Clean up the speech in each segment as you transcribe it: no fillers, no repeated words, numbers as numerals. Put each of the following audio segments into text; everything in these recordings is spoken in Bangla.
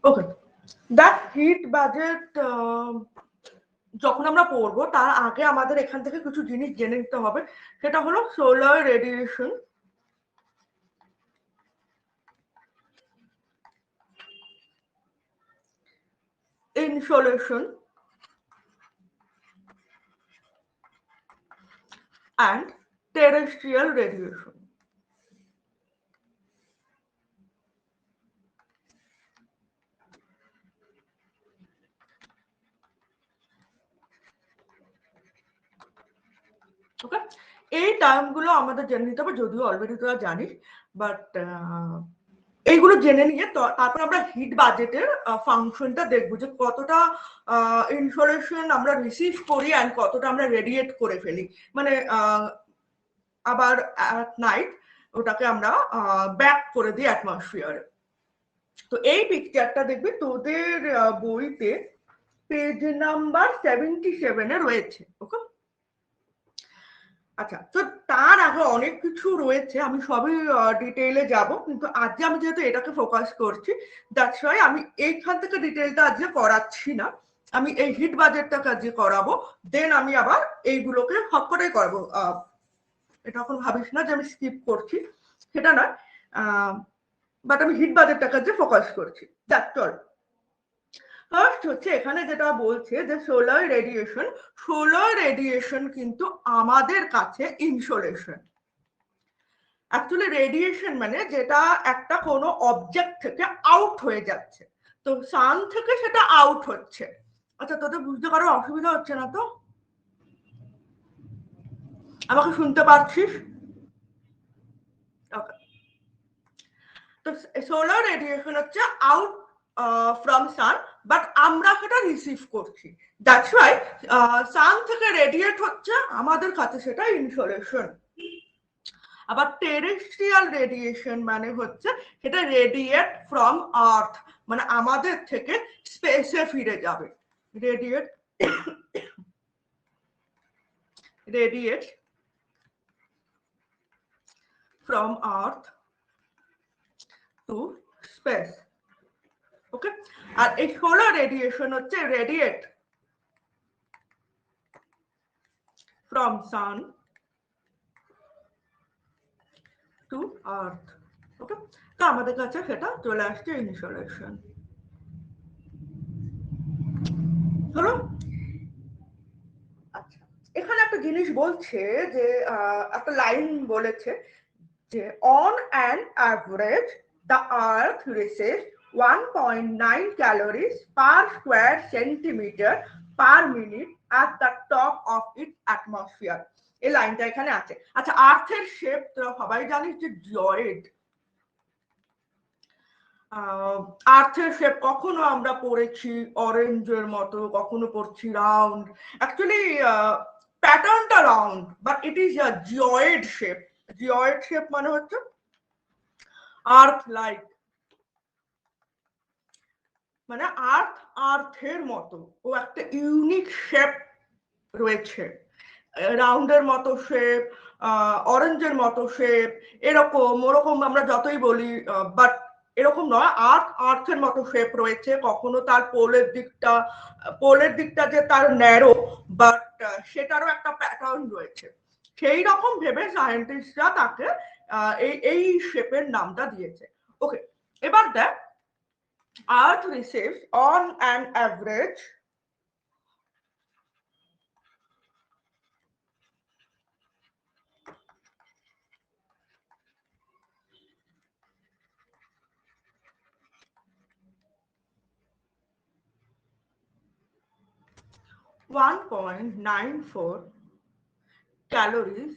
ওকে, দ্যাট হিট বাজেট যখন আমরা পড়বো তার আগে আমাদের এখান থেকে কিছু জিনিস জেনে নিতে হবে। সেটা হলো solar radiation, insolation and terrestrial radiation. ওকে, এই টার্মগুলো আমাদের জেনে নিতে হবে, যদিও অলরেডি তোরা জানিস, বাট এইগুলো জেনে নিয়ে তারপর আমরা হিট বাজেটের ফাংশনটা দেখবো যে কতটা ইনসোলেশন আমরা রিসিভ করি অ্যান্ড কতটা আমরা রেডিয়েট করে ফেলি, মানে আবার অ্যাট নাইট ওটাকে আমরা ব্যাক করে দিই অ্যাটমসফিয়ারে। তো এই পিকচারটা দেখবি তোদের বইতে পেজ নাম্বার 77-এ রয়েছে। ওকে, আচ্ছা, তো তার আগে অনেক কিছু রয়েছে, আমি সবই ডিটেইলে যাব, কিন্তু আজকে আমি যেহেতু এটাকে ফোকাস করছি, দ্যাটস ওয়াই আমি এইখান থেকে ডিটেইলটা আজকে করাচ্ছি না। আমি এই হিট বাজেটটাকে আজকে করাবো, দেন আমি আবার এইগুলোকে সব কটাই করাবো। এটা এখন ভাবিস না যে আমি স্কিপ করছি, সেটা নয়, বাট আমি হিট বাজেটটাকে আজকে ফোকাস করছি। That's all. ফার্স্ট হচ্ছে এখানে যেটা বলছে যে সোলার রেডিয়েশন কিন্তু আমাদের কাছে ইনসোলেশন। অ্যাকচুয়ালি রেডিয়েশন মানে যেটা একটা কোনো অবজেক্ট থেকে আউট হয়ে যাচ্ছে, তো সান থেকে সেটা আউট হচ্ছে। আচ্ছা, তোদের বুঝতে কারো অসুবিধা হচ্ছে না তো? আমাকে শুনতে পাচ্ছিস? ওকে, তো সোলার রেডিয়েশন হচ্ছে আউট ফ্রম সান, বাট আমরা সেটা রিসিভ করছি। দ্যাটস ওয়াই সান থেকে রেডিয়েট হচ্ছে, আমাদের কাছে সেটা ইনসোলেশন। আবার টেরেস্ট্রিয়াল রেডিয়েশন মানে হচ্ছে সেটা রেডিয়েট ফ্রম আর্থ, মানে আমাদের থেকে স্পেসে ফিরে যাবে। Radiate from Earth to space. Okay, আর এই সোলার রেডিয়েশন হচ্ছে radiate from sun to Earth. Okay, তো আমাদের কাছে সেটা চলে আসছে ইনসোলেশন। হলো? আচ্ছা, এখানে একটা জিনিস বলছে যে একটা লাইন বলেছে যে on an average the earth receives 1.9 calories per square centimeter per minute at the top of its atmosphere। এই লাইনটা এখানে আছে। আচ্ছা, আর্থের শেপ তোরা সবাই জানিস যে জয়েড। আর্থের শেপ কখনো আমরা পড়েছি অরেঞ্জের মতো, কখনো পড়ছি রাউন্ড। অ্যাকচুয়ালি প্যাটার্নটা round, but it is a geoid shape. Geoid shape মানে হচ্ছে আর্থ লাইক, মানে আর্থের মতো ও একটা ইউনিক শেপ রয়েছে, রাউন্ডের মতো শেপ, অরেঞ্জের মতো শেপ, এরকম ওরকম আমরা যতই বলি, বাট এরকম নয়। আর্থের মতো শেপ রয়েছে। কখনো তার পোলের দিকটা যে তার ন্যারো, বাট সেটারও একটা প্যাটার্ন রয়েছে। সেই রকম ভেবে সায়েন্টিস্টরা তাকে এই শেপের নামটা দিয়েছে। ওকে, এবার দেখ, Earth receives on an average 1.94 calories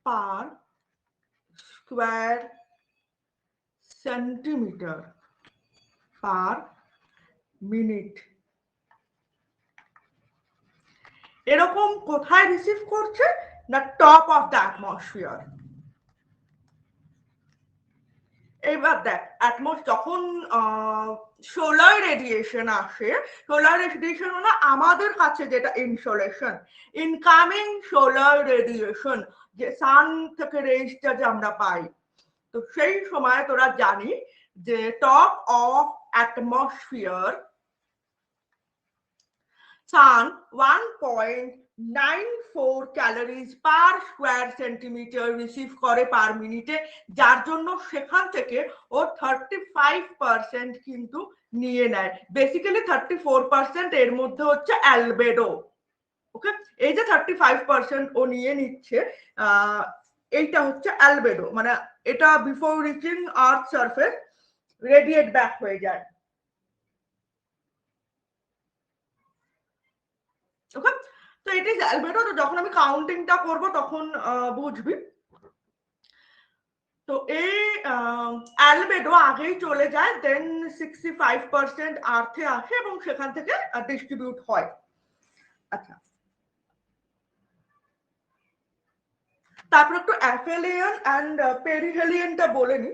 per square centimeter per minute। এরকম কোথায় রিসিভ করছে না, টপ অফ দ্য অ্যাটমসফিয়ার। এবার দেখ, যখন সোলার রেডিয়েশন আসে, সোলার রেডিয়েশন হলো আমাদের কাছে যেটা ইনসোলেশন, ইনকামিং সোলার রেডিয়েশন, যে সান থেকে রেজটা যে আমরা পাই। তো সেই সময় তোরা জানি যে top of atmosphere sun 1.94 calories per square centimetre receive করে পার মিনিটে, যার জন্য সেখান থেকে ও 35% কিন্তু নিয়ে নেয়। বেসিক্যালি 34% এর মধ্যে হচ্ছে অ্যালবেডো। ওকে, এই যে 35% ও নিয়ে নিচ্ছে, এইটা হচ্ছে অ্যালবেডো, মানে এটা before reaching earth surface radiate back হয়ে যায়। ওকে, তো ইট ইজ অ্যালবেডো। তো যখন আমি কাউন্টিংটা করব তখন বুঝবি। তো এই অ্যালবেডো আগেই চলে যায়, দেন 65% আর্থে আসে এবং সেখান থেকে ডিস্ট্রিবিউট হয়। আচ্ছা, তারপর একটু অ্যাফেলিয়ান অ্যান্ড পেরিহেলিয়ানটা বলে নি।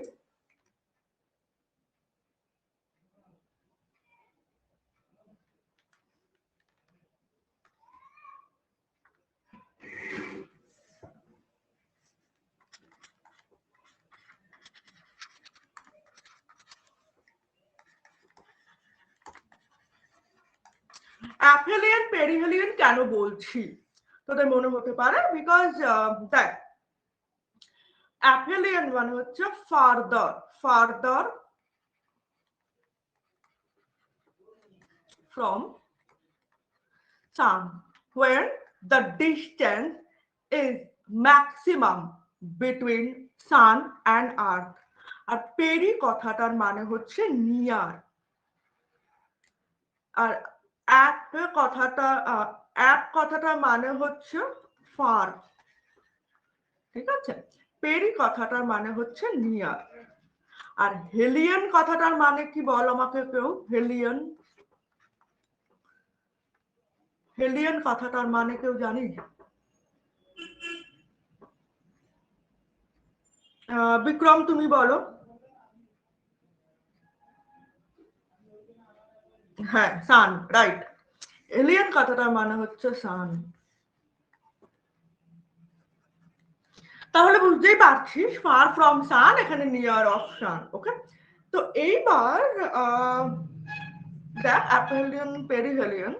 অ্যাফেলিয়ান পেরিহেলিয়ান কেন বলছি তোদের মনে হতে পারে, বিকজ দেখ, অ্যাফেলিয়ান মানে হচ্ছে further further from sun, where the distance is maximum between sun and earth. আর পেরি কথাটার মানে হচ্ছে নিয়ার, আর অ্যাপ কথাটার মানে হচ্ছে ফার। ঠিক আছে, পেরি কথাটার মানে হচ্ছে নিয়ার। আর হেলিয়ান কথাটার মানে কি বল আমাকে কেউ? হেলিয়ান, হেলিয়ান কথাটার মানে কেউ জানিস? বিক্রম তুমি বলো। হ্যাঁ, সান, রাইট। এলিয়ান কথাটার মানে হচ্ছে সান। তাহলে বুঝতেই পারছিস, ফার ফ্রম সান এখানে নিয়ার অফ সান। ওকে, তো এইবার দেখ অ্যাপেলিয়ান পেরিহেলিয়ান।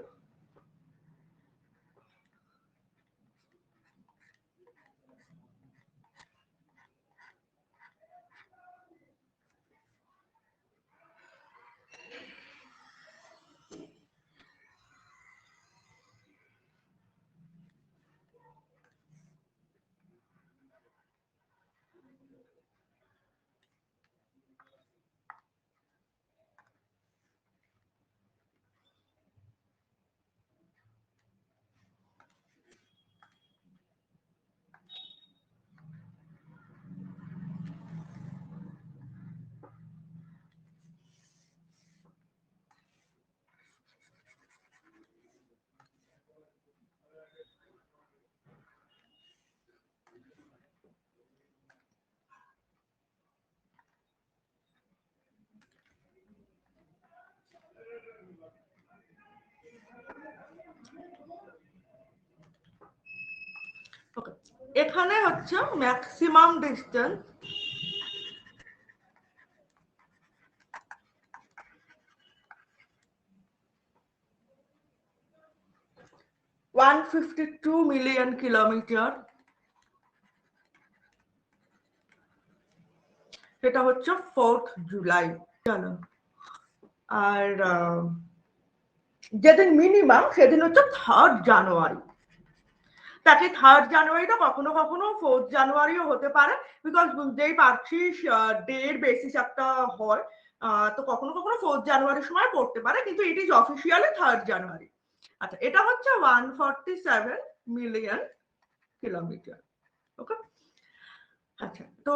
এখানে হচ্ছে ম্যাক্সিমাম ডিস্টেন্স $152 মিলিয়ন কিলোমিটার, সেটা হচ্ছে 4th জুলাই। জানো, আর যেদিন মিনিমাম সেদিন হচ্ছে 3rd জানুয়ারি। তাকে 3rd জানুয়ারিটা কখনো কখনো 4th জানুয়ারিও হতে পারে, বিকজ বুঝতেই পারছিস ডের বেসিস একটা হয়। তো কখনো কখনো 4th জানুয়ারির সময় পড়তে পারে, কিন্তু ইট ইজ অফিসিয়ালি 3rd জানুয়ারি। আচ্ছা, এটা হচ্ছে 147 মিলিয়ন কিলোমিটার। ওকে, আচ্ছা, তো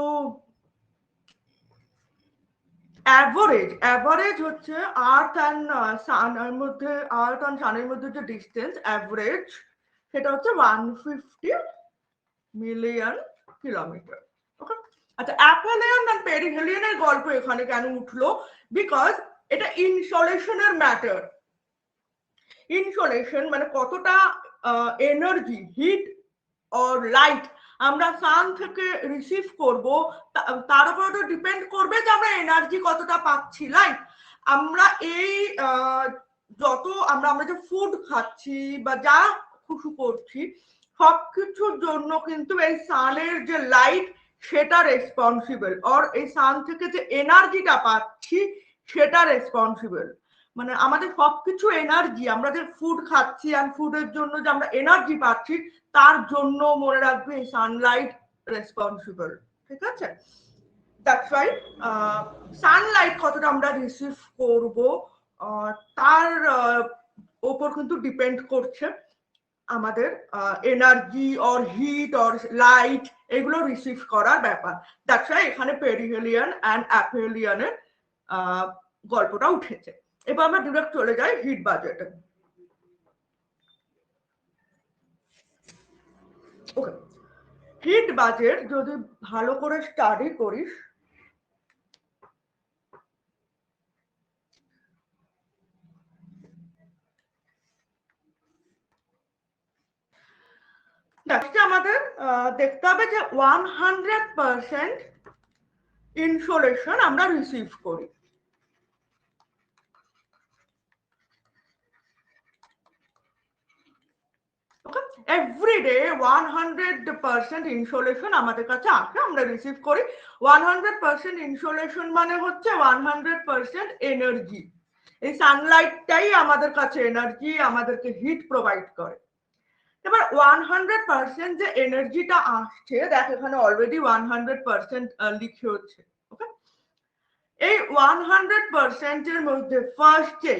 অ্যাভারেজ হচ্ছে আর্থ অ্যান্ড সানের মধ্যে, আর্থ অ্যান্ড সানের মধ্যে যে ডিস্টেন্স অ্যাভারেজ, সেটা হচ্ছে 150 মিলিয়ন কিলোমিটার। ওকে, আচ্ছা, অ্যাপেলিয়ান আর পেরিহেলিয়ানের গল্প এখানে কেন উঠলো? বিকজ এটা ইনসোলেশনের ম্যাটার। ইনসোলেশন মানে কতটা এনার্জি, হিট অর লাইট আমরা সান থেকে রিসিভ করব তার উপর তো ডিপেন্ড করবে যে আমরা এনার্জি কতটা পাচ্ছি। লাইক আমরা এই যত আমরা যে ফুড খাচ্ছি বা যা কিছু করছি সবকিছুর জন্য কিন্তু এই সানের যে লাইট সেটা রেসপন্সিবল, আর এই সান থেকে যে এনার্জিটা পাচ্ছি সেটা রেসপন্সিবল। মানে আমাদের সবকিছু এনার্জি, আমরা যে ফুড খাচ্ছি আর ফুডের জন্য যে আমরা এনার্জি পাচ্ছি তার জন্য মনে রাখবে এই সানলাইট রেসপন্সিবল। ঠিক আছে? দ্যাটস ওয়াই সানলাইট কতটা আমরা রিসিভ করব তার ওপর কিন্তু ডিপেন্ড করছে আমাদের energy or heat or light এগুলো রিসিভ করার ব্যাপার। দ্যাটস ওয়াই এখানে পেরিহেলিয়ান অ্যান্ড অ্যাপেলিয়ানের গল্পটা উঠেছে। এবার আমরা ডিরেক্ট চলে যাই হিট বাজেটে। ওকে, হিট বাজেট যদি ভালো করে স্টাডি করিস আমাদের দেখতে হবে যে 100% ইনসোলেশন আমরা রিসিভ করি। এভরিডে 100% ইনসোলেশন আমাদের কাছে আসে, আমরা রিসিভ করি। 100% ইনসোলেশন মানে হচ্ছে 100% এনার্জি। এই সানলাইটটাই আমাদের কাছে এনার্জি, আমাদেরকে হিট প্রোভাইড করে। এবার 100% যে এনার্জিটা আসছে, দেখ এখানে অলরেডি 100% লিখে হচ্ছে। ওকে, এই 100% এর মধ্যে ফার্স্টে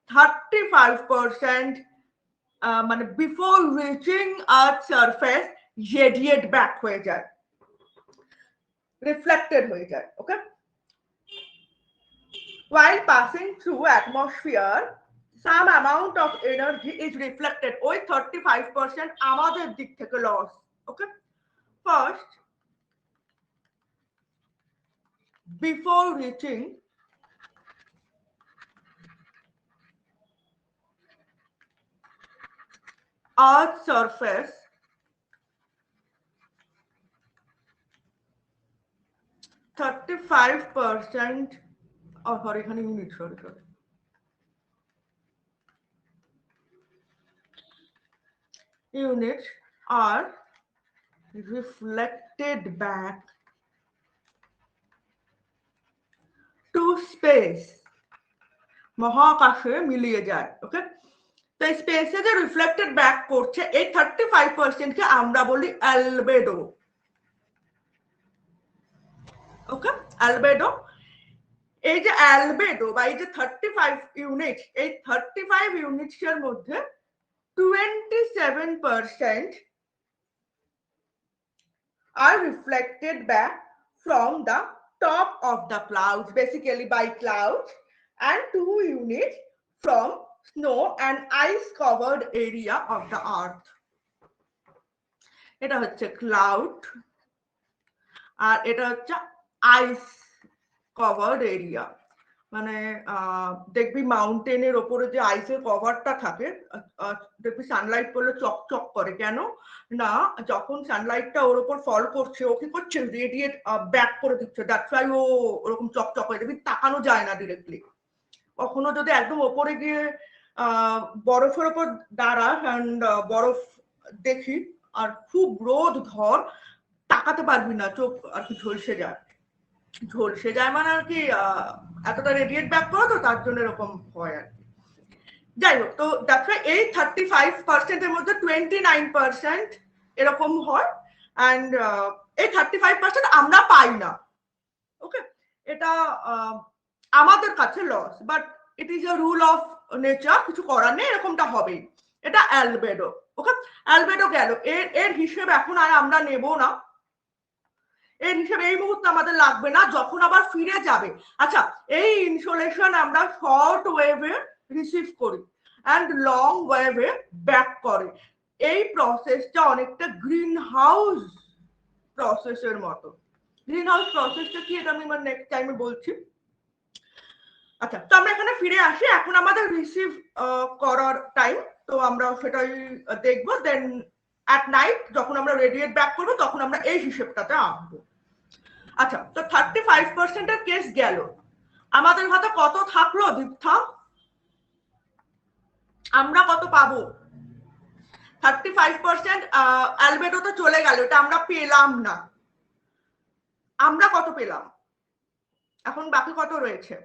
35% মানে before reaching earth surface radiate back হয়ে যায়, রিফ্লেক্টেড হয়ে যায়। ওকে, while passing through atmosphere some amount of energy is reflected. ওই 35% আমাদের দিক থেকে লস। Okay, first before reaching Earth's surface 35% sorry এখানে unit sorry units are reflected back to space, মহাকাশে মিলিয়ে যায়। ওকে, তো স্পেসে যে রিফ্লেক্টেড ব্যাক করছে এই 35% কে আমরা বলি অ্যালবেডো। ওকে, অ্যালবেডো। এই যে অ্যালবেডো বা এই যে 35 ইউনিট, এই 35 ইউনিটস এর মধ্যে 27% are reflected back from the top of the clouds, basically by clouds, and 2 units from snow and ice covered area of the earth. এটা হচ্ছে ক্লাউড আর এটা হচ্ছে আইস কভার্ড এরিয়া। মানে দেখবি মাউন্টেনের ওপরে যে আইসের কভারটা থাকে, দেখবি সানলাইট পড়লে চকচক করে। কেন না, যখন সানলাইটটা ওর ওপর ফল করছে ও কি করছে, রেডিয়েট ব্যাক করে দিচ্ছে। দ্যাটস ওয়াই ও ওরকম চকচক হয়ে যাবে, তাকানো যায় না ডিরেক্টলি। কখনো যদি একদম ওপরে গিয়ে বরফের ওপর দাঁড়াস অ্যান্ড বরফ দেখি আর খুব রোদ ধর, তাকাতে পারবি না, চোখ আর কি ঝলসে যায়। ঝলসে যায় মানে আর কি এতটা রেডিয়েট ব্যাক করো, তো তার জন্য এরকম হয় আর কি। যাই হোক, তো দেখো এই 35% এর মধ্যে 29% এরকম হয়, অ্যান্ড এই 35% আমরা পাই না। ওকে, এটা আমাদের কাছে loss, but it is a rule of nature, কিছু করার নেই, এরকমটা হবেই। এটা অ্যালবেডো। ওকে, অ্যালবেডো গেল, এর হিসেব এখন আর আমরা নেব না, এর হিসেবে এই মুহূর্তে আমাদের লাগবে না, যখন আবার ফিরে যাবে। আচ্ছা, এই ইনসোলেশন আমরা শর্ট ওয়েভে রিসিভ করি অ্যান্ড লং ওয়েভে ব্যাক করে। এই প্রসেসটা অনেকটা গ্রিন হাউস প্রসেসের মতো। গ্রিন হাউস প্রসেসটা কি এটা আমি নেক্সট টাইমে বলছি। আচ্ছা, তো আমরা এখানে ফিরে আসি, এখন আমাদের রিসিভ করার টাইম, তো আমরা সেটাই দেখবো। দেন অ্যাট নাইট যখন আমরা রেডিয়েট ব্যাক করবো তখন আমরা এই হিসেবটাতে আঁকবো। আচ্ছা, তো 35% কেস গেল। আমাদের হাতে কত থাকলো দীপ্তা? আমরা কত পাবো? 35% অ্যালবেডোতে চলে গেল, এটা আমরা পেলাম না। আমরা কত পেলাম? এখন বাকি কত রয়েছে?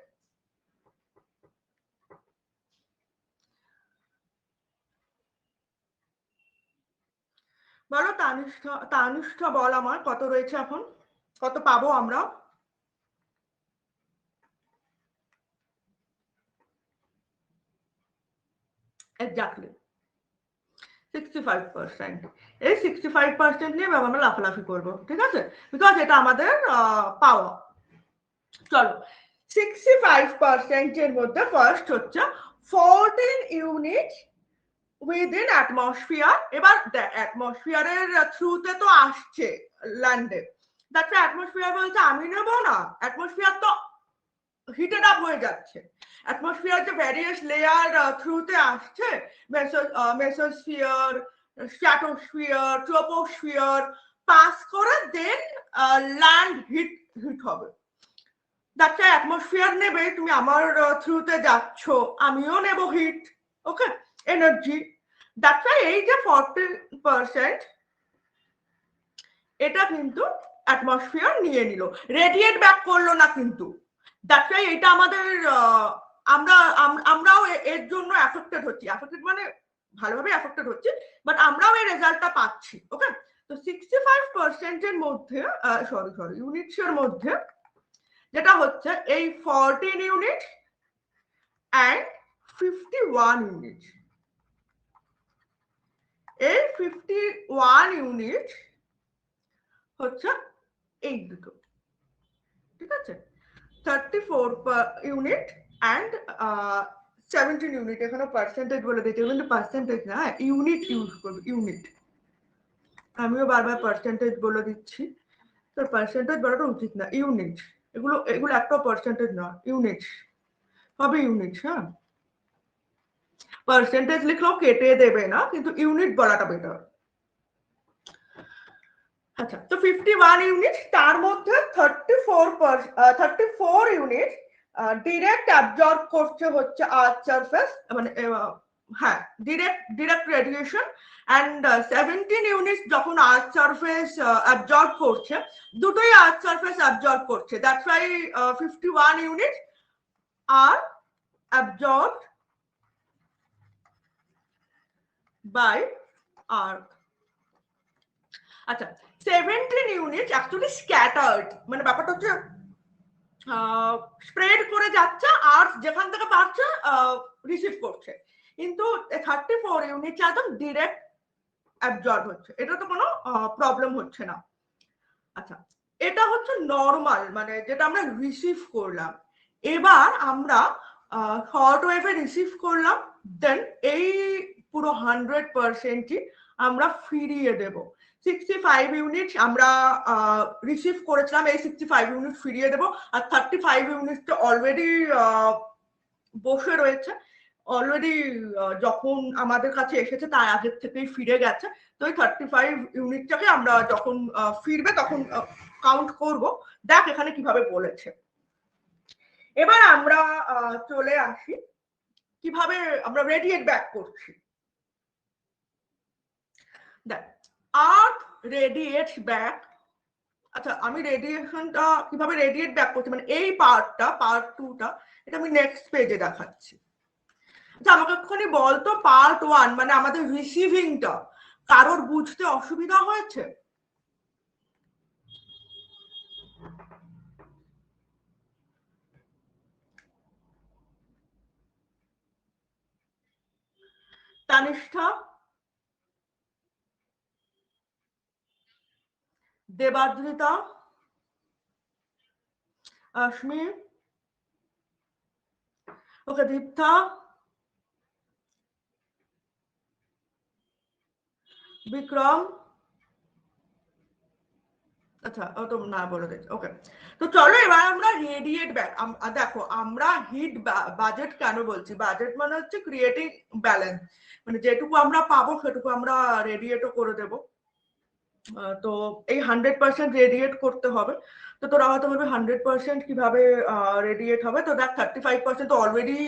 বলো তানিষ্ঠা, তানিষ্ঠা বল আমার কত রয়েছে এখন, কত পাবো আমরা? এক্স্যাক্টলি 65%। এই 65% নিয়ে আমরা লাফালাফি করবো, ঠিক আছে, বিকজ এটা আমাদের পাওয়া। চলো 65% এর মধ্যে ফার্স্ট হচ্ছে 14 ইউনিট উইদিন অ্যাটমসফিয়ার। এবার অ্যাটমসফিয়ারের থ্রুতে তো আসছে ল্যান্ডে, দেখো অ্যাটমসফিয়ার বলছে আমি নেবো না, অ্যাটমসফিয়ার তো হিটেড আপ হয়ে যাচ্ছে। অ্যাটমসফিয়ার যে ভ্যারিয়াস লেয়ার থ্রুতে আসছে, মেসোস্ফিয়ার, স্ট্র্যাটোস্ফিয়ার, ট্রোপোস্ফিয়ার পাস করে দেন ল্যান্ড হিট হবে। দেখো অ্যাটমসফিয়ার নেবে, তুমি আমার থ্রুতে যাচ্ছ, আমিও নেব হিট, ওকে, এনার্জি। দেখো এই যে 40% এটা কিন্তু অ্যাটমসফিয়ার নিয়ে নিল, রেডিয়েট ব্যাক করলো না কিন্তু। দেখো এটা আমাদের আমরাও এর জন্য এফেক্টেড হচ্ছি, এফেক্টেড মানে ভালোভাবে এফেক্টেড হচ্ছে, বাট আমরাও এই রেজাল্টটা পাচ্ছি, ওকে। তো 65% এর মধ্যে সরি ইউনিটস এর মধ্যে যেটা হচ্ছে এই 14 ইউনিট অ্যান্ড 51 ইউনিট, এই 51 ইউনিট হচ্ছে এই দুটো, ঠিক আছে। 34 ইউনিট অ্যান্ড 17 ইউনিট, এখানে পার্সেন্টেজ বলে দিতে, কিন্তু পার্সেন্টেজ না, ইউনিট ইউজ করবে, ইউনিট। আমিও বারবার পার্সেন্টেজ বলে দিচ্ছি, তো পার্সেন্টেজ বলাটা উচিত না, ইউনিট। এগুলো এগুলো একটা পার্সেন্টেজ না, ইউনিট হবে, ইউনিট। হ্যাঁ, পার্সেন্টেজ লিখলেও কেটে দেবে না, কিন্তু ইউনিট বলাটা বেটার। আচ্ছা, তো 51 ইউনিট, তার মধ্যে 34 ইউনিট ডিরেক্ট অ্যাবজর্ব করছে হচ্ছে আর্থ সারফেস, মানে হ্যাঁ ডিরেক্ট রেডিয়েশন, অ্যান্ড 17 ইউনিট যখন আর্থ সারফেস অ্যাবজর্ব করছে, দুটোই আর্থ সারফেস অ্যাবজর্ব করছে, that's why 51 unit are absorb by Earth. আচ্ছা, 17 ইউনিট অ্যাকচুয়ালি স্ক্যাটার্ড, মানে ব্যাপারটা হচ্ছে স্প্রেড করে যাচ্ছে, আর যেখান থেকে পাচ্ছে রিসিভ করছে, কিন্তু 34 ইউনিট একদম ডিরেক্ট অ্যাবজর্ব হচ্ছে, এটা তো কোনো প্রবলেম হচ্ছে না। আচ্ছা, এটা হচ্ছে নর্মাল, মানে যেটা আমরা রিসিভ করলাম। এবার আমরা শর্ট ওয়েভে রিসিভ করলাম, দেন এই পুরো 100%ই আমরা ফিরিয়ে দেব। 65 ইউনিট আমরা রিসিভ করেছিলাম, এই 65 ইউনিট ফিরিয়ে দেব, আর 35 ইউনিটটা অলরেডি বসে রয়েছে, অলরেডি যখন আমাদের কাছে এসেছে তার আগের থেকেই ফিরে গেছে। তো এই 35 ইউনিটটাকে আমরা যখন ফিরবে তখন কাউন্ট করব, দেখ এখানে কিভাবে বলেছে। এবার আমরা চলে আসি কিভাবে আমরা রেডিয়েট ব্যাক করছি। দেখ, আর্থ রেডিয়েটস ব্যাক। আচ্ছা, আমি রেডিয়েশনটা কিভাবে রেডিয়েট ব্যাক করছি, মানে এই পার্টটা, পার্ট 2টা, এটা আমি নেক্সট পেজে দেখাচ্ছি। আচ্ছা, আমাকে একটুখানি বলতো পার্ট 1 মানে আমাদের রিসিভিংটা কারোর বুঝতে অসুবিধা হয়েছে? তানিষ্ঠা, দেবাদ্রিতা, অশ্মি, ওকে, দীপ্তা, বিক্রম, আচ্ছা ও তো না বলে দিচ্ছি ওকে। তো চলো এবার আমরা রেডিয়েট ব্যাক। দেখো আমরা হিট বাজেট কেন বলছি, বাজেট মানে হচ্ছে ক্রিয়েটিং ব্যালেন্স, মানে যেটুকু আমরা পাবো সেটুকু আমরা রেডিয়েটও করে দেবো। তো এই 100% রেডিয়েট করতে হবে। তো তোরা হয়তো বলবে 100% কিভাবে রেডিয়েট হবে, তো দেখ 35% তো অলরেডি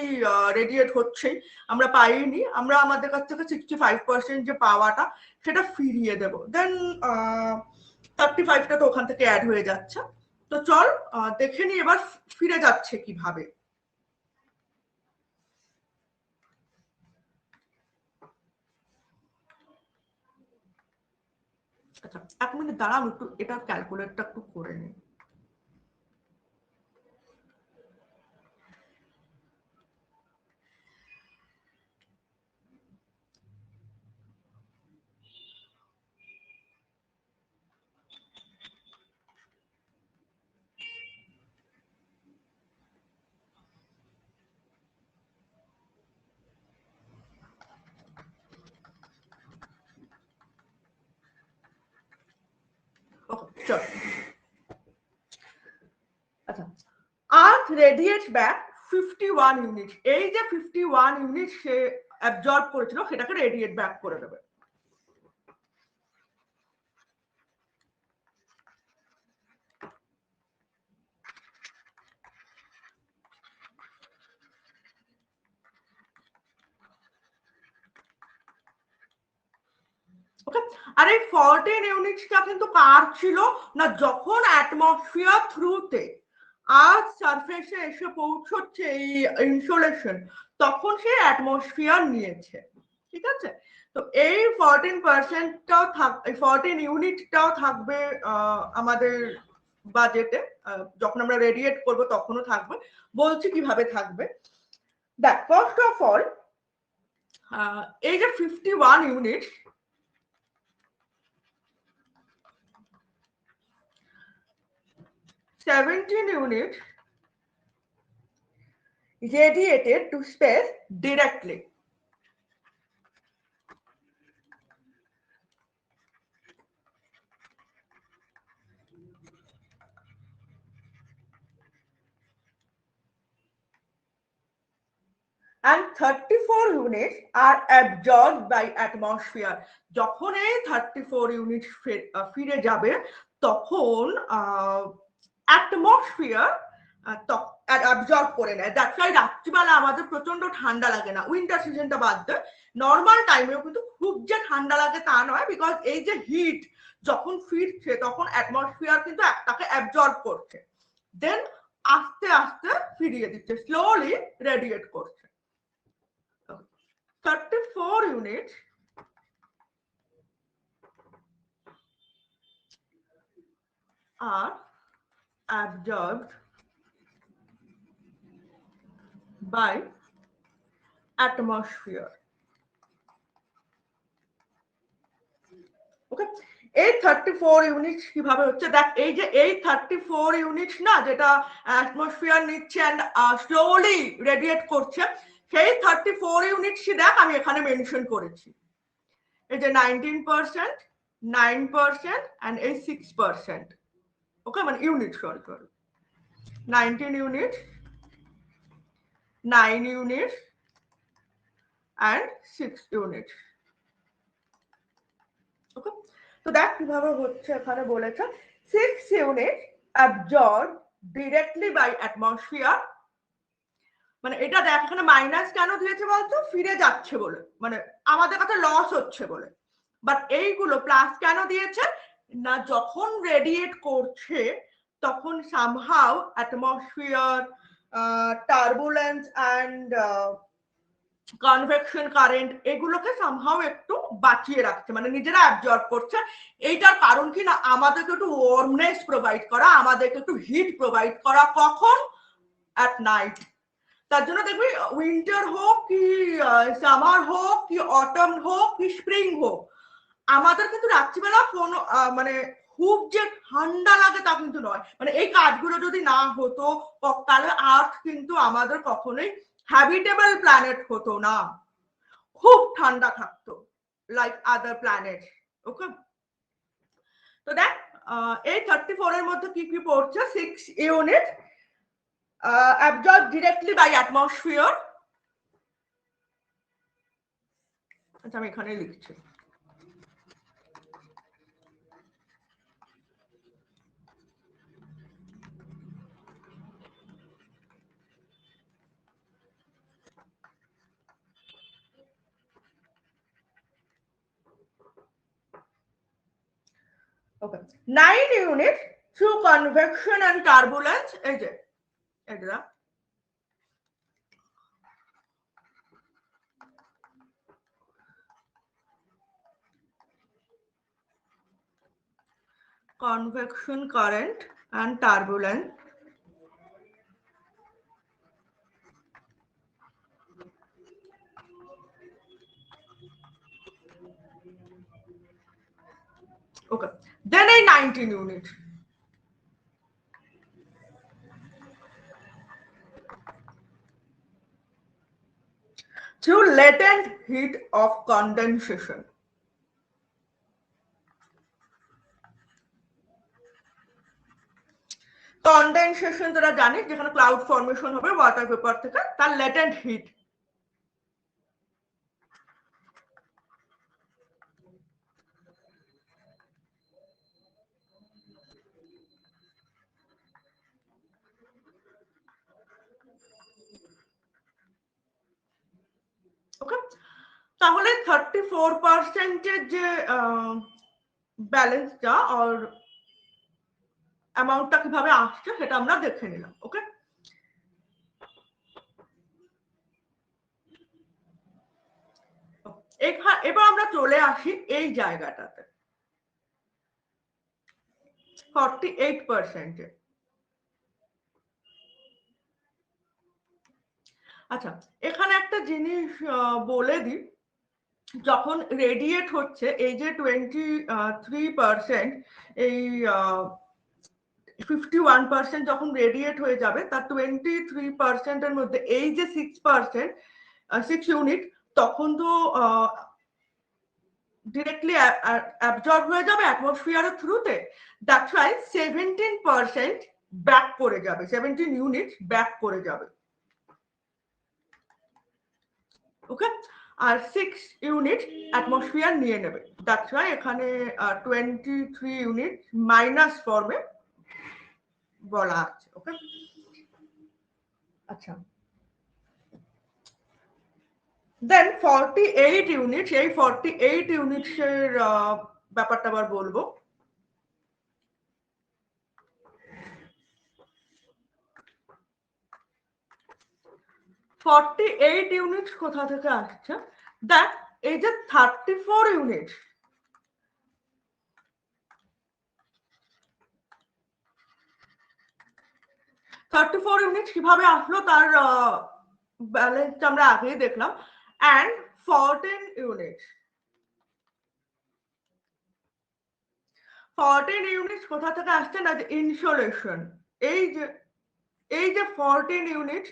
রেডিয়েট হচ্ছেই, আমরা পাইনি, আমরা আমাদের কাছ থেকে 65% যে পাওয়াটা সেটা ফিরিয়ে দেবো, দেন 35টা তো ওখান থেকে অ্যাড হয়ে যাচ্ছে। তো চল দেখে নি এবার ফিরে যাচ্ছে কিভাবে। আচ্ছা 1 মিনিট দাঁড়াও, একটু এটা ক্যালকুলেটটা একটু করে নিই। ওকে চল। আচ্ছা আর্থ রেডিয়েটস ব্যাক 51 ইউনিট, এই যে 51 ইউনিট সে অ্যাবজর্ব করেছিল সেটাকে রেডিয়েট ব্যাক করে দেবে। ওকে, আর এই 14 ইউনিটসটা কিন্তু কার ছিল না, যখন অ্যাটমসফিয়ার থ্রুতে আর্থ সারফেসে এসে পৌঁছচ্ছে এই ইনসোলেশন, তখন সে অ্যাটমসফিয়ার নিয়েছে, ঠিক আছে। তো এই 14%টাও এই 14 ইউনিটটাও থাকবে আমাদের বাজেটে, যখন আমরা রেডিয়েট করব তখনও থাকবে। বলছি কিভাবে থাকবে, দেখ ফার্স্ট অফ অল এই যে 51 unit, 17 units radiated to space directly. And 34 units are absorbed by atmosphere. যখন এই 34 ইউনিট ফিরে যাবে তখন অ্যাটমসফিয়ার অ্যাবজর্ব করে নেয়। দ্যাটস ওয়াই রাত্রিবেলা আমাদের প্রচন্ড ঠান্ডা লাগে না, উইন্টার সিজনটা বাদ দেয়, নর্মাল টাইমেও কিন্তু খুব যে ঠান্ডা লাগে তা নয়, বিকজ এই যে হিট যখন ফিরছে তখন অ্যাটমসফিয়ার কিন্তু তাকে অ্যাবজর্ব করছে, দেন আস্তে আস্তে ফিরিয়ে দিচ্ছে, স্লোলি রেডিয়েট করছে। 34 units are absorbed by atmosphere. ওকে, এই 34 ইউনিটস কিভাবে হচ্ছে, দেখ এই যে এই 34 ইউনিটস না যেটা অ্যাটমসফিয়ার নিচ্ছে এন্ড স্লোলি রেডিয়েট করছে, সেই 34 ইউনিটসই দেখ আমি এখানে মেনশন করেছি, এই যে 19%, 9% and এই 6%। ওকে, মানে unit, sorry 19 unit, 9 units and 6 units। ওকে, তো দেখ কিভাবে হচ্ছে, এখানে বলেছে 6 units absorbed directly by atmosphere, মানে এটা দেখ এখানে মাইনাস কেন দিয়েছে বলতো, ফিরে যাচ্ছে বলে, মানে আমাদের কাছে লস হচ্ছে বলে। বাট এইগুলো প্লাস কেন দিয়েছে না, যখন রেডিয়েট করছে তখন somehow atmosphere turbulence and convection current এগুলোকে সামহাউ একটু বাঁচিয়ে রাখছে, মানে নিজেরা অ্যাবজর্ব করছে। এইটার কারণ কি না, আমাদেরকে একটু ওয়ার্মনেস প্রোভাইড করা, আমাদেরকে একটু হিট প্রোভাইড করা, কখন, অ্যাট নাইট। তার জন্য দেখবি উইন্টার হোক কি সামার হোক কি অটম হোক কি স্প্রিং হোক, আমাদের কিন্তু রাত্রিবেলা কোনো মানে খুব যে ঠান্ডা লাগে তা কিন্তু নয়, মানে এই কাজগুলো যদি না হতো তাহলে আর্থ কিন্তু আমাদের কখনোই হ্যাবিটেবল প্ল্যানেট হতো না, খুব ঠান্ডা থাকতো লাইক আদার প্ল্যানেট। ওকে, তো দেখ এই 34 এর মধ্যে কি কি পড়ছে? 6 unit absorbed directly by atmosphere. আচ্ছা আমি এখানে লিখছি। Okay. 9 units through convection and turbulence. এই যে এটা convection current and turbulence. Okay. Then a 19 unit. Through latent heat of condensation. Condensation যারা জানি, যেখানে ক্লাউড ফর্মেশন হবে ওয়াটার পেপার থেকে, তার লেটেন্ট হিট। ওকে, তাহলে 34% যে ব্যালেন্সটা আর অ্যামাউন্টটা কিভাবে আসছে সেটা আমরা দেখে নিলাম। ওকে, এবার আমরা চলে আসি এই জায়গাটাতে 48%। আচ্ছা, এখানে একটা জিনিস বলে দিই, যখন রেডিয়েট হচ্ছে এই যে 23%, এই 51% যখন রেডিয়েট হয়ে যাবে, তার 23% এর মধ্যে এই যে 6%, 6 ইউনিট, তখন তো ডিরেক্টলি অ্যাবজর্ব হয়ে যাবে অ্যাটমসফিয়ারের থ্রুতে। দ্যাটস ওয়াই 17% ব্যাক করে যাবে, 17 ইউনিট ব্যাক করে যাবে। ওকে, আর 6 ইউনিট অ্যাটমসফিয়ার নিয়ে নেবে। দ্যাটস ওয়াই এখানে 23 ইউনিট মাইনাস ফর্মে বলা আছে। ওকে, আচ্ছা, দেন 48 ইউনিট, এই 48 ইউনিটসের ব্যাপারটা আবার বলবো। ইউনিট কোথা থেকে আসছে? দেখ, এই যে 34 ইউনিট, কিভাবে আসলো তার ব্যালেন্স আমরা আগেই দেখলাম। অ্যান্ড 14 ইউনিট, 14 ইউনিট কোথা থেকে আসছে? না, যে ইনসোলেশন। এই যে 14 ইউনিট,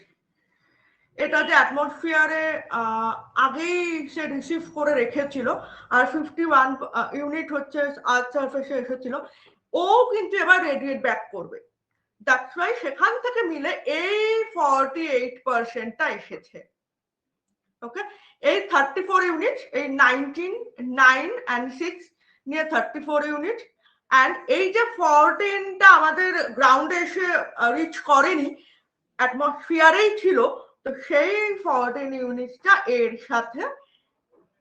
এটা যে অ্যাটমসফিয়ারে আগেই সে রিসিভ করে রেখেছিল, আর 51 ইউনিট হচ্ছে আর্থ সারফেসে এসেছিল, ও কিন্তু এবার রেডিয়েট ব্যাক করবে। দ্যাটস ওয়াই সেখান থেকে মিলে এই 48%টা এসেছে। ওকে, এই 34 ইউনিট, এই 19, 9 and 6 নিয়ে 34 ইউনিট, অ্যান্ড এই যে 14টা আমাদের গ্রাউন্ডে এসে রিচ করেনি, অ্যাটমসফিয়ারেই ছিল, তো সেই 14 ইউনিটটা এর সাথে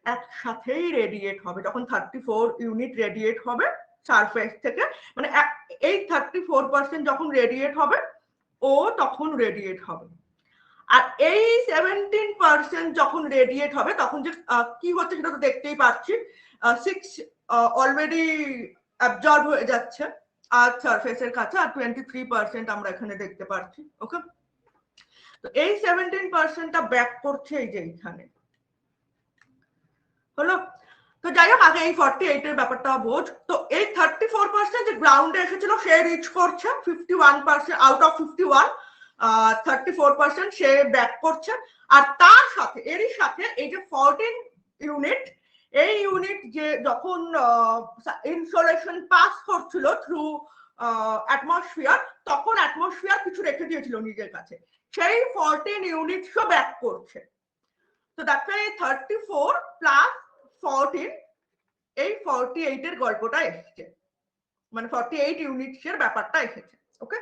একসাথেই রেডিয়েট হবে। যখন 34 ইউনিট রেডিয়েট হবে সারফেস থেকে, মানে এই 34% যখন রেডিয়েট হবে, ও তখন রেডিয়েট হবে। আর এই 17% যখন রেডিয়েট হবে, তখন যে কি হচ্ছে সেটা তো দেখতেই পাচ্ছি, 6 অলরেডি অ্যাবজর্ব হয়ে যাচ্ছে আর্থ সারফেসের কাছে, আর 23% আমরা এখানে দেখতে পাচ্ছি। ওকে, তো এই 17%টা ব্যাক করছে এই যে এইখানে। হলো, তো যাই হোক, আগে এই 48 এর ব্যাপারটা বোঝ। তো এই 34% যে গ্রাউন্ডে এসেছিল সে রিচ করছে 51%, আউট অফ 51 34% সে ব্যাক করছে। আর তার সাথে, এরই সাথে এই যে 14 ইউনিট, এই ইউনিট যে যখন ইনসোলেশন পাস করছিল থ্রু অ্যাটমসফিয়ার, তখন অ্যাটমসফিয়ার কিছু রেখে দিয়েছিল নিজের কাছে, সেই 14 ইউনিটসও ব্যাক করছে। তো দেখো এই 34 প্লাস 14, এই 48 এর গল্পটা এসেছে, মানে 48 ইউনিটস এর ব্যাপারটা এসেছে। ওকে,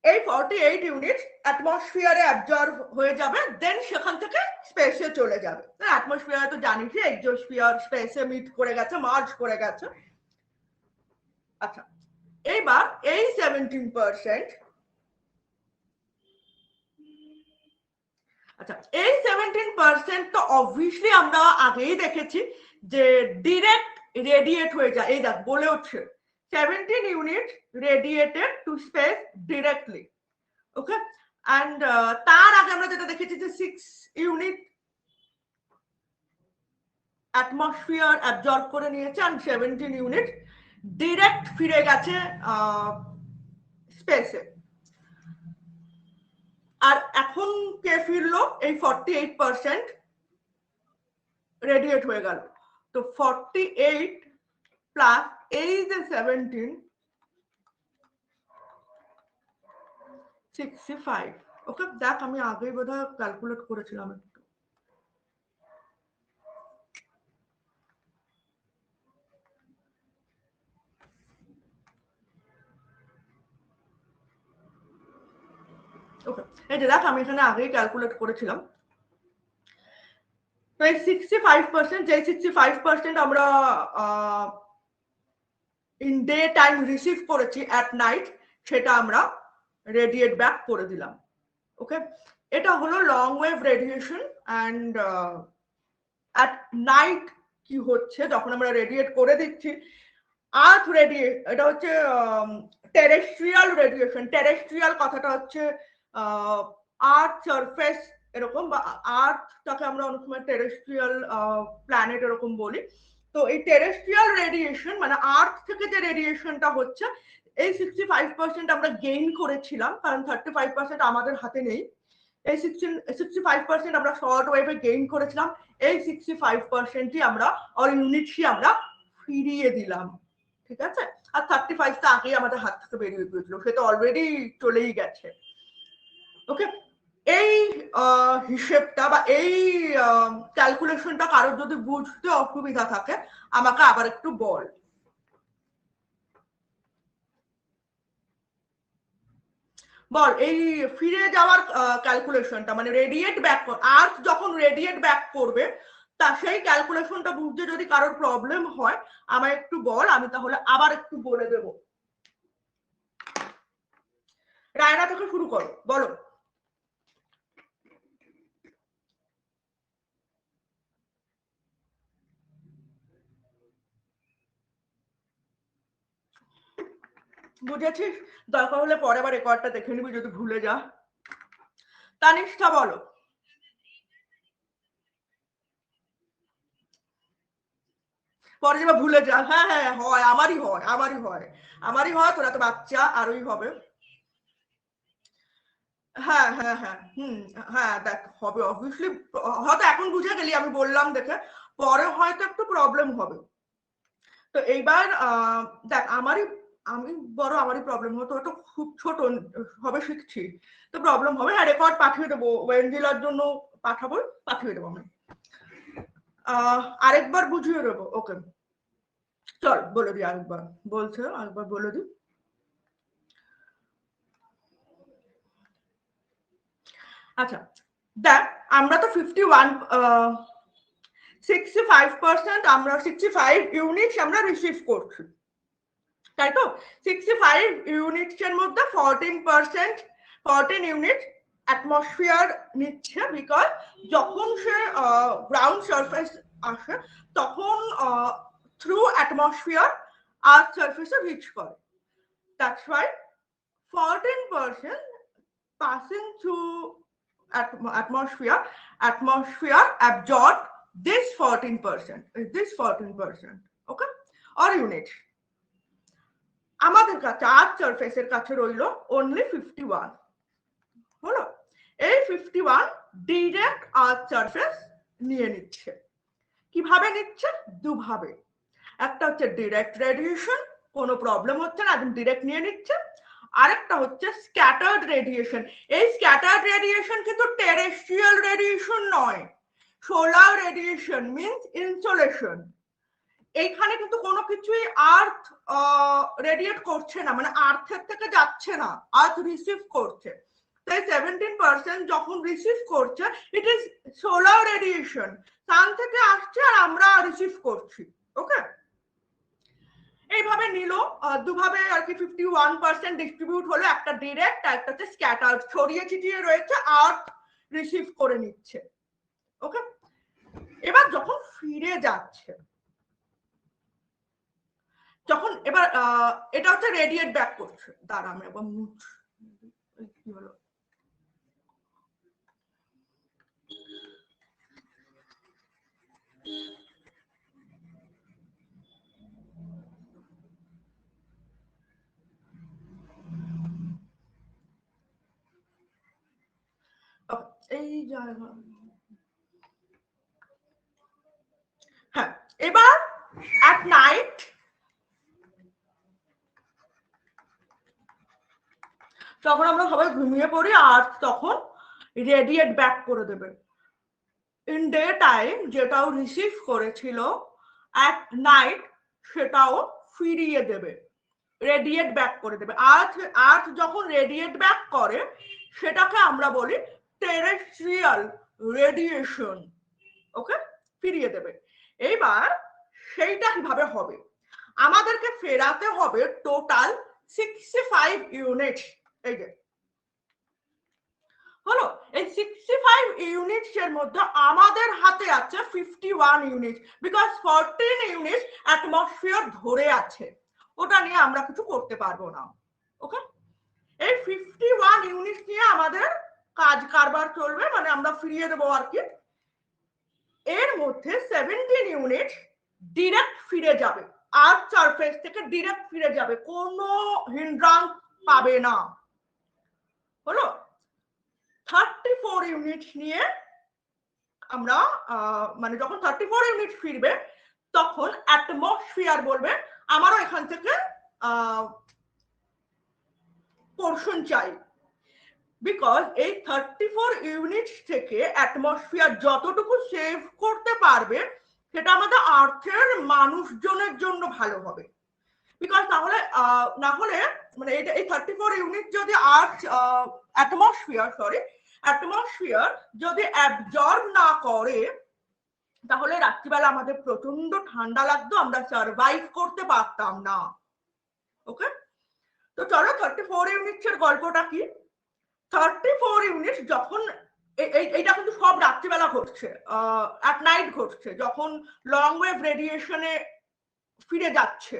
এই 48 ইউনিট অ্যাটমসফিয়ারে অ্যাবজর্ব হয়ে যাবে, দেন সেখান থেকে স্পেসে চলে যাবে। অ্যাটমসফিয়ারে তো জানিস এক্সোস্ফিয়ার স্পেসে মিট করে গেছে, মার্জ করে গেছে। আচ্ছা, এইবার এই 17%, আচ্ছা এই 17% তো অবভিয়াসলি আমরা আগেই দেখেছি যে ডিরেক্ট রেডিয়েট হয়ে যায়। এই দেখ বলে উঠছে 17 unit radiated to space directly. Okay, and তার আগে আমরা যেটা দেখেছি যে 6 ইউনিট অ্যাটমসফিয়ার অ্যাবজর্ব করে নিয়েছে, অ্যান্ড 17 ইউনিট ডিরেক্ট ফিরে গেছে স্পেসে। আর এখন কে ফিরলো? এই 48% রেডিয়েট হয়ে গেল। তো 48 প্লাস এই যে 17, 65। ওকে, দেখ আমি আগেই বোধহয় ক্যালকুলেট করেছিলাম একটু। ওকে, এই যে দেখ আমি এখানে আগেই ক্যালকুলেট করেছিলাম। তো এই 65%, যে 65% আমরা ইন ডে টাইম রিসিভ করেছি অ্যাট নাইট, সেটা আমরা রেডিয়েট ব্যাক করে দিলাম। ওকে, এটা হলো long wave radiation. And at night কি হচ্ছে যখন আমরা রেডিয়েট করে দিচ্ছি, আর্থ রেডিয়েট, এটা হচ্ছে টেরেস্ট্রিয়াল রেডিয়েশন। টেরেস্ট্রিয়াল কথাটা হচ্ছে আর্থ সারফেস এরকম, বা আর্থটাকে আমরা অনেক সময় টেরেস্ট্রিয়াল প্ল্যানেট এরকম বলি। তো এই টেরেস্ট্রিয়াল রেডিয়েশন মানে আর্থ থেকে যে রেডিয়েশনটা হচ্ছে, এই 65% আমরা গেইন করেছিলাম, কারণ 35% আমাদের হাতে নেই। এই 65% আমরা শর্ট ওয়েভে গেইন করেছিলাম, এই 65%ই আমরা অর ইউনিটই আমরা ফিরিয়ে দিলাম। ঠিক আছে, আর 35টা আগেই আমাদের হাত থেকে বেরিয়ে গিয়েছিল, সে তো অলরেডি চলেই গেছে। ওকে, এই হিসেবটা বা এই ক্যালকুলেশনটা কারোর যদি বুঝতে অসুবিধা থাকে আমাকে আবার একটু বল। বল এই ফিরে যাওয়ার ক্যালকুলেশনটা, মানে রেডিয়েট ব্যাক, আর্থ যখন রেডিয়েট ব্যাক করবে তা সেই ক্যালকুলেশনটা বুঝতে যদি কারোর প্রবলেম হয় আমায় একটু বল, আমি তাহলে আবার একটু বলে দেব। রায়না থেকে শুরু করো, বলো। বুঝেছিস? দরকার হলে পরে আবার রেকর্ডটা দেখে নিবি যদি ভুলে যা। তানিষ্ঠা বলো। পরে যেবা ভুলে যা। হ্যাঁ হ্যাঁ হয়, আমারই হয়, আমারই হয়, আমারই হয়, তোরা তো বাচ্চা আরোই হবে। হ্যাঁ হ্যাঁ হ্যাঁ, হ্যাঁ দেখ হবে অবভিয়াসলি, হয়তো এখন বুঝে গেলি আমি বললাম দেখে, পরে হয়তো একটু প্রবলেম হবে। তো এইবার দেখ আমারই, আমি বড় আমারই প্রবলেম হতো, তো খুব ছোট হবে শিখছি, তো প্রবলেম হবে। হ্যাঁ রেকর্ড পাঠিয়ে দেবো, ওয়েন্ডিলার জন্য পাঠাবো, পাঠিয়ে দেবো আমি, আরেকবার বুঝিয়ে দেবো। ওকে চল বলে দিই আরেকবার, বলছে আরেকবার বলে দিই। আচ্ছা দেখ আমরা তো 65% আমরা 65 ইউনিটস আমরা রিসিভ করছি, তাই তো? 65 ইউনিটস এর মধ্যে 14 ইউনিট অ্যাটমসফিয়ার নিচ্ছে, বিকজ যখন সে গ্রাউন্ড সারফেস আসে তখন থ্রু অ্যাটমসফিয়ার আর্থ সারফেসে রিচ করে। That's why 14% passing through atmosphere absorb this 14%, okay, or unit। আমাদের কাছে আর্থ সারফেসের কাছে রইল অনলি 51, হলো? এই 51 ডিরেক্ট আর্থ সারফেস নিয়ে নিচ্ছে। কিভাবে নিচ্ছে? দুভাবে। একটা হচ্ছে ডিরেক্ট রেডিয়েশন, কোনো প্রবলেম হচ্ছে না, একদম ডিরেক্ট নিয়ে নিচ্ছে। আরেকটা হচ্ছে স্ক্যাটার্ড রেডিয়েশন। এই স্ক্যাটার্ড রেডিয়েশন কিন্তু টেরেস্ট্রিয়াল রেডিয়েশন নয়, সোলার রেডিয়েশন মিন্স ইনসোলেশন। এইখানে কিন্তু কোনো কিছুই আর্থ রেডিয়েট করছে না, মানে আর্থের থেকে যাচ্ছে না, আর্থ রিসিভ করছে। তাই 17% যখন রিসিভ করছে ইট ইজ সোলার রেডিয়েশন, সান থেকে আসছে আর আমরা রিসিভ করছি। ওকে, এইভাবে নিল, দুভাবে আর কি 51% ডিস্ট্রিবিউট হলো, একটা ডিরেক্ট আর একটা হচ্ছে স্ক্যাটার, ছড়িয়ে ছিটিয়ে রয়েছে, আর্থ রিসিভ করে নিচ্ছে। ওকে, এবার যখন ফিরে যাচ্ছে, যখন এবার এটা হচ্ছে রেডিয়েট ব্যাক করছে। দাঁড়া আমি একবার মুছ, কি হলো, এই জায়গা, হ্যাঁ। এবার অ্যাট নাইট তখন আমরা সবাই ঘুমিয়ে পড়ি আর তখন রেডিয়েট ব্যাক করে দেবে। ইন ডে টাইম যেটাও রিসিভ করেছিল অ্যাট নাইট সেটাও ফিরিয়ে দেবে, রেডিয়েট ব্যাক করে দেবে। আর্থ যখন রেডিয়েট ব্যাক করে সেটাকে আমরা বলি টেরেস্ট্রিয়াল রেডিয়েশন। ওকে, ফিরিয়ে দেবে। এইবার সেইটা কিভাবে হবে? আমাদেরকে ফেরাতে হবে টোটাল 65 ইউনিট। এই যে হলো, এই 65 ইউনিটস এর মধ্যে আমাদের হাতে আছে 51 ইউনিট, বিকজ 14 ইউনিট অ্যাটমসফিয়ার ধরে আছে, ওটা নিয়ে আমরা কিছু করতে পারবো না। ওকে, এই 51 ইউনিট নিয়ে আমাদের কাজ কারবার চলবে, মানে আমরা ফিরিয়ে দেবো আর কি। এর মধ্যে 17 ইউনিট ডিরেক্ট ফিরে যাবে, আর্থ সারফেস থেকে ডিরেক্ট ফিরে যাবে, কোনো হিন্ড্রান্স পাবে না। হলো, 34 ইউনিট নিয়ে আমরা মানে যখন 34 ইউনিট ফিরবে তখন অ্যাটমসফিয়ার বলবে আমারও এখান থেকে পোর্শন চাই, বিকজ এই 34 ইউনিট থেকে অ্যাটমসফিয়ার যতটুকু সেভ করতে পারবে সেটা আমাদের আর্থের মানুষজনের জন্য ভালো হবে। বিকজ তাহলে না হলে মানে এই 34 ইউনিট যদি আর্থ অ্যাটমসফিয়ার যদি অ্যাবজর্ব না করে তাহলে রাত্রিবেলা আমাদের প্রচন্ড ঠান্ডা লাগতো, আমরা সার্ভাইভ করতে পারতাম না। ওকে, তো চলো 34 ইউনিটের গল্পটা কি। 34 ইউনিট যখন এইটা কিন্তু সব রাত্রিবেলা ঘটছে, অ্যাট নাইট ঘটছে, যখন লং ওয়েভ রেডিয়েশনে ফিরে যাচ্ছে।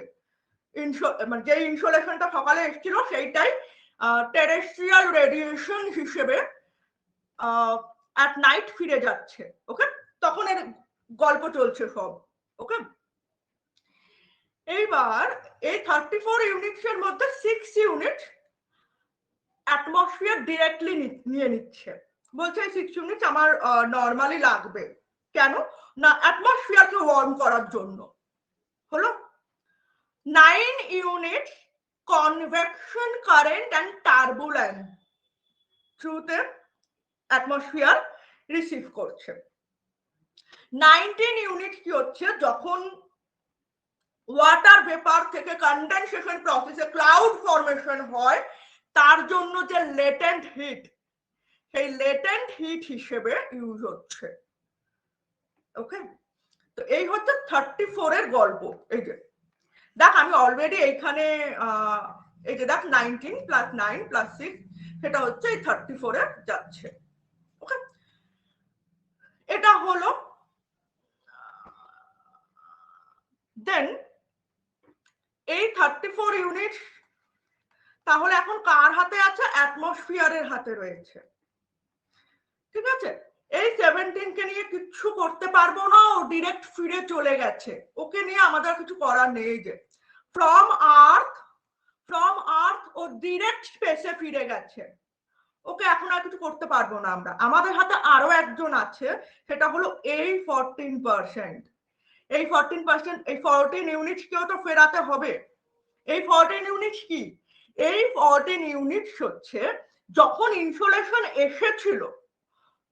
মানে যে ইনসোলেশনটা সকালে এসেছিল সেইটাই টেরেস্ট্রিয়াল রেডিয়েশন হিসেবে অ্যাট নাইট ফিরে যাচ্ছে। ওকে, তখন এর গল্প চলছে সব। ওকে, এইবার এই 34 ইউনিটস এর মধ্যে 6 ইউনিট অ্যাটমসফিয়ার ডিরেক্টলি নিয়ে নিচ্ছে, বলছে এই 6 ইউনিট আমার নর্মালি লাগবে। কেন না? অ্যাটমসফিয়ারকে ওয়ার্ম করার জন্য। হলো, 9 unit convection current and turbulence থ্রুতে অ্যাটমসফিয়ার রিসিভ করছে। 19 ইউনিট কি হচ্ছে, যখন ওয়াটার ভেপার থেকে কনডেনসেশন প্রসেসে ক্লাউড ফরমেশন হয় তার জন্য যে লেটেন্ট হিট, সেই লেটেন্ট হিট হিসেবে ইউজ হচ্ছে। ওকে, তো এই হচ্ছে 34 এর গল্প। এই যে দেখ আমি অলরেডি এইখানে এই যে দেখ 19 প্লাস 9 প্লাস 6 সেটা হচ্ছে এই 34 এ যাচ্ছে। ওকে, এটা হলো। দেন এই 34 ইউনিট তাহলে এখন কার হাতে আছে? অ্যাটমসফিয়ারের হাতে রয়েছে। ঠিক আছে, এই 17 কে নিয়ে কিছু করতে পারবো না, ও ডিরেক্ট ফিরে চলে গেছে, ওকে নিয়ে আমাদের কিছু করার নেই। যে ফ্রম আর্থ ও ডিরেক্ট স্পেসে ফিরে গেছে, ওকে এখন আর কিছু করতে পারবো না আমরা। আমাদের হাতে আরো একজন আছে, সেটা হলো এই 14%। এই 14%, এই 14 ইউনিটকেও তো ফেরাতে হবে। এই 14 ইউনিট কি? এই 14 ইউনিট হচ্ছে যখন ইনসোলেশন এসেছিল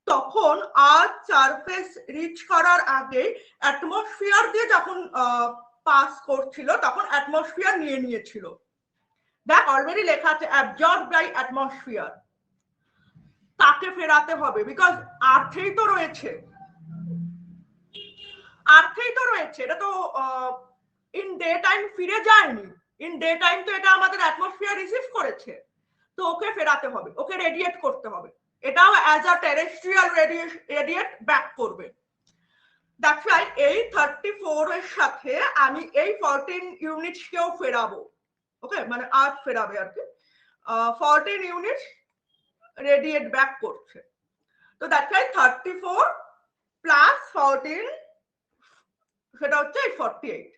তখন আর্থ সারফেস রিচ করার আগে অ্যাটমসফিয়ার দিয়ে যখন পাস করছিল তখন অ্যাটমসফিয়ার নিয়ে নিয়েছিল। দেখ অলরেডি লেখা আছে অ্যাবজর্ব বাই অ্যাটমসফিয়ার, তাকে ফেরাতে হবে বিকজ আর্থেই তো রয়েছে, আর্থেই তো রয়েছে, এটা তো ইন ডে টাইম ফিরে যায়নি, ইন ডে টাইম তো এটা আমাদের অ্যাটমসফিয়ার রিসিভ করেছে, তো ওকে ফেরাতে হবে, ওকে রেডিয়েট করতে হবে, এটাও as a terrestrial radiate back করবে। দ্যাটস ওয়াই এই 34 এর সাথে আমি এই 14 ইউনিটকেও ফেরাবো, ওকে, মানে আর্থ ফেরাবে আর কি, 14 ইউনিট রেডিয়েট ব্যাক করছে, তো দ্যাটস ওয়াই 34 প্লাস 14 সেটা হচ্ছে 48,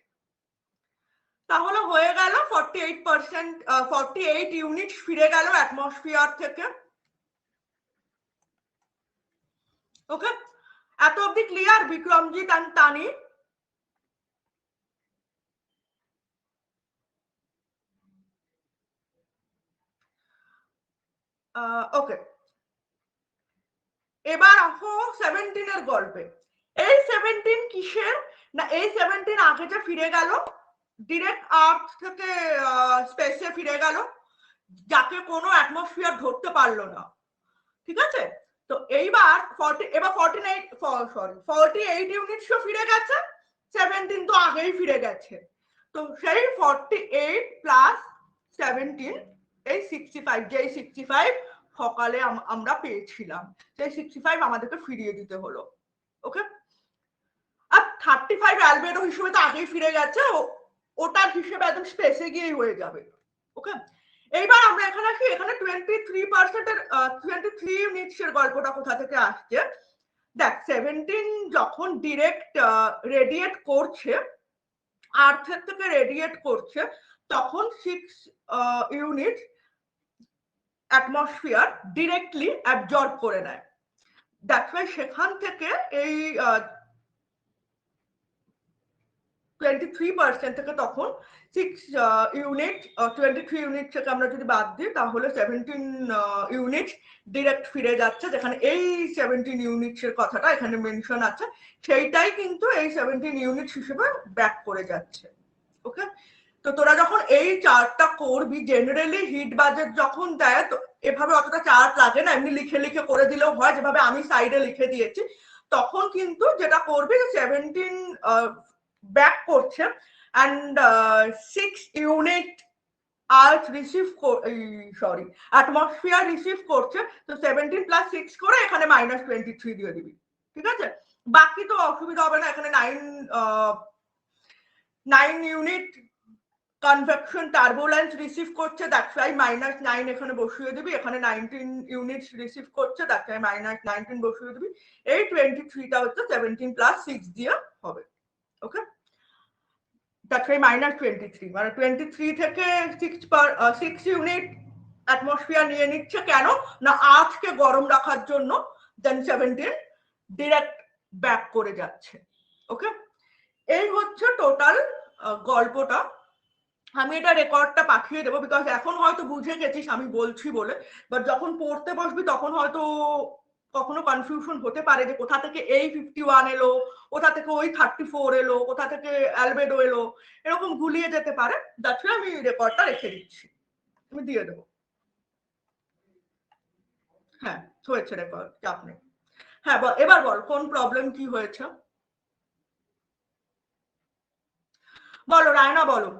তাহলে হয়ে গেল 48%, 48 ইউনিট ফিরে গেল অ্যাটমসফিয়ার থেকে। ওকে, এত অব্দি ক্লিয়ার বিক্রমজিৎ এন্ড তানি? ওকে, এবার আসো 17 এর গল্পে। এই 17 কিসের না, এই 17 আগে যে ফিরে গেল ডিরেক্ট আর্থ থেকে স্পেসে ফিরে গেল, যাকে কোনো অ্যাটমসফিয়ার ধরতে পারলো না, ঠিক আছে? তো এইবার 48 ইউনিটসও ফিরে গেছে, 17 তো আগেই ফিরে গেছে, তো সেই 48 প্লাস 17 এই 65, যেই 65 সকালে আমরা পেয়েছিলাম, সেই 65 আমাদেরকে ফিরিয়ে দিতে হলো। ওকে, আর 35 অ্যালবেডো হিসেবে তো আগেই ফিরে গেছে, ওটার হিসেবে একদম স্পেসে গিয়েই হয়ে যাবে। ওকে, এইবার আমরা এখানে আসি, এখানে 23% এর 23 ইউনিটসের গল্পটা কোথা থেকে আসছে? দেখ 17 যখন ডিরেক্ট রেডিয়েট করছে, আর্থের থেকে রেডিয়েট করছে, তখন 6 ইউনিট অ্যাটমসফিয়ার ডিরেক্টলি অ্যাবজর্ব করে নেয়। দ্যাটস ওয়াই সেখান থেকে এই 23% থেকে তখন 6 ইউনিট, 23 ইউনিট থেকে আমরা যদি বাদ দিই তাহলে 17 ইউনিট ডিরেক্ট ফিরে যাচ্ছে, যেখানে এই 17 ইউনিটের কথাটা এখানে মেনশন আছে, সেইটাই কিন্তু এই 17 ইউনিট হিসেবে ব্যাক করে যাচ্ছে। ওকে, তো তোরা যখন এই চার্টটা করবি, জেনারেলি হিট বাজেট যখন দেয় তো এভাবে অতটা চার্ট লাগে না, এমনি লিখে লিখে করে দিলেও হয়, যেভাবে আমি সাইডে লিখে দিয়েছি, তখন কিন্তু যেটা করবি যে 17 ব্যাক করছে and 6 unit earth receive, sorry atmosphere receive করছে, তো 17 প্লাস 6 করে এখানে -23 দিয়ে দিবি, ঠিক আছে? বাকি তো অসুবিধা হবে না, এখানে 9 ইউনিট কনভেকশন টার্বুলেন্স রিসিভ করছে, দ্যাটস ওয়াই -9 এখানে বসিয়ে দিবি, এখানে 19 ইউনিট রিসিভ করছে, দ্যাটস ওয়াই -19 বসিয়ে দিবি, এই 23টা হচ্ছে 17 প্লাস 6 দিয়ে হবে। ওকে, দ্যাটস ওয়াই -23, মানে 23 থেকে 6 ইউনিট অ্যাটমসফিয়ার নিয়ে নিচ্ছে, কেন না আর্থকে গরম রাখার জন্য, দেন 17 ডিরেক্ট ব্যাক করে যাচ্ছে। ওকে, এই হচ্ছে টোটাল গল্পটা। আমি এটা রেকর্ডটা পাঠিয়ে দেবো, বিকজ এখন হয়তো বুঝে গেছিস আমি বলছি বলে, বাট যখন পড়তে বসবি তখন হয়তো কখনো কনফিউশন হতে পারে যে কোথা থেকে এই 51 এলো, কোথা থেকে ওই 34 এলো, কোথা থেকে অ্যালবেডো এলো, এরকম গুলিয়ে যেতে পারে, দ্যাটস ওয়াই আমি রেকর্ডটা রেখে দিচ্ছি, আমি দিয়ে দেবো। হ্যাঁ হয়েছে রেকর্ড, চাপ নেই। হ্যাঁ এবার বল কোন প্রবলেম কি হয়েছে, বলো রায়না বলো,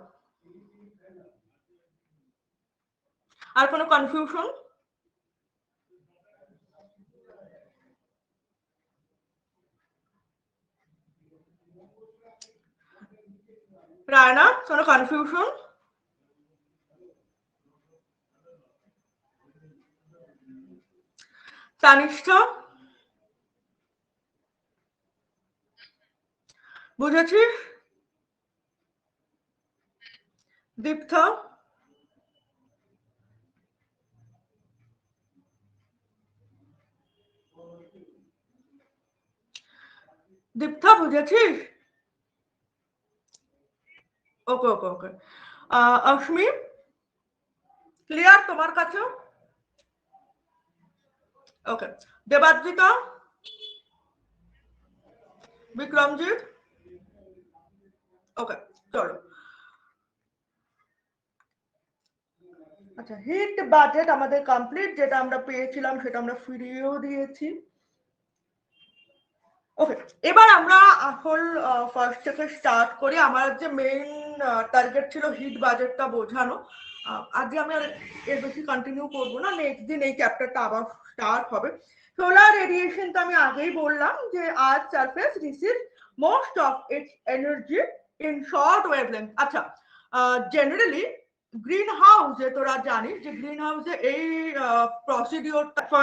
আর কোনো কনফিউশন? রায়না কোনো কনফিউশন? তানিষ্ঠ বুঝেছিস? দীপ্ত দীপ্ত বুঝেছিস? ওকে ওকে ওকে অশ্মি ক্লিয়ার তোমার কাছে? ওকে দেবাদ্রিতা, বিক্রমজিৎ, ওকে চলো। আচ্ছা হিট বাজেট আমাদের কমপ্লিট, যেটা আমরা পেয়েছিলাম সেটা আমরা ফিরিয়েও দিয়েছি। ওকে এবার আমরা আসল ফার্স্ট থেকে স্টার্ট করি। আমার যে মেইন টার্গেট ছিল হিট বাজেটটা বোঝানো, আজকে আমি আর এর বেশি কন্টিনিউ করবো না, নেক্সট দিন এই চ্যাপ্টারটা আবার স্টার্ট হবে। সোলার রেডিয়েশন তো আমি আগেই বললাম যে earth surface receive most of its energy in short wavelength. আচ্ছা জেনারেলি গ্রিন হাউসে তোরা জানিস যে গ্রিন হাউসে এই প্রসিডিওরটা